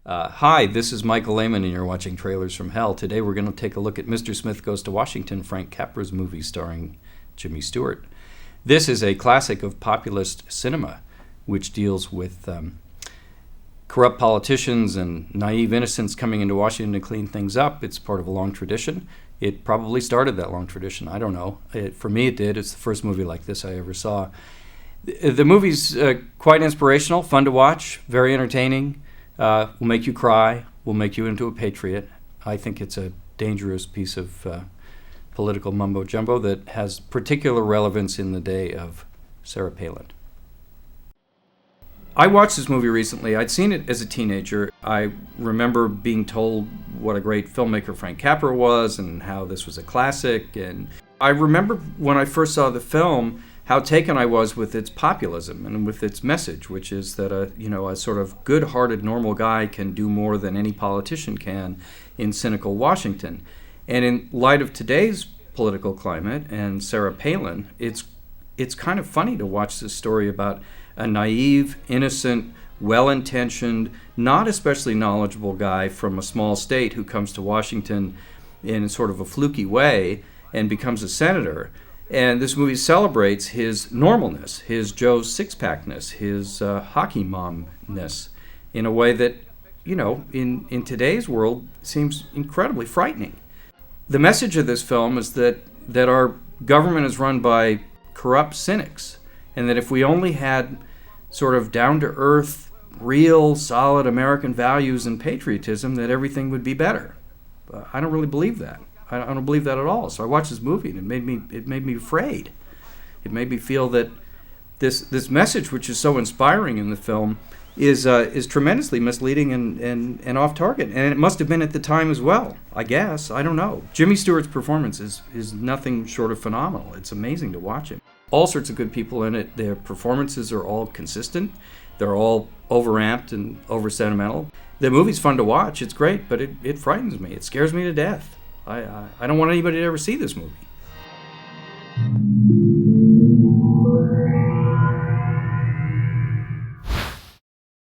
Hi, this is Michael Lehmann, and you're watching Trailers from Hell. Today we're going to take a look at Mr. Smith Goes to Washington, Frank Capra's movie starring Jimmy Stewart. This is a classic of populist cinema, which deals with corrupt politicians and naive innocents coming into Washington to clean things up. It's part of a long tradition. It probably started that long tradition. I don't know. For me, it did. It's the first movie like this I ever saw. The movie's quite inspirational, fun to watch, very entertaining. Will make you cry, will make you into a patriot. I think it's a dangerous piece of political mumbo-jumbo that has particular relevance in the day of Sarah Palin. I watched this movie recently. I'd seen it as a teenager. I remember being told what a great filmmaker Frank Capra was and how this was a classic. And I remember when I first saw the film how taken I was with its populism and with its message, which is that a sort of good-hearted, normal guy can do more than any politician can in cynical Washington. And in light of today's political climate and Sarah Palin, it's kind of funny to watch this story about a naive, innocent, well-intentioned, not especially knowledgeable guy from a small state who comes to Washington in sort of a fluky way and becomes a senator. And this movie celebrates his normalness, his Joe Six-Packness, his hockey momness, in a way that, in today's world seems incredibly frightening. The message of this film is that our government is run by corrupt cynics, and that if we only had sort of down-to-earth, real, solid American values and patriotism, that everything would be better. But I don't really believe that. I don't believe that at all. So I watched this movie, and it made me afraid. It made me feel that this message, which is so inspiring in the film, is tremendously misleading and off target. And it must have been at the time as well, I guess. I don't know. Jimmy Stewart's performance is nothing short of phenomenal. It's amazing to watch him. All sorts of good people in it. Their performances are all consistent. They're all overamped and over sentimental. The movie's fun to watch. It's great, but it frightens me. It scares me to death. I don't want anybody to ever see this movie.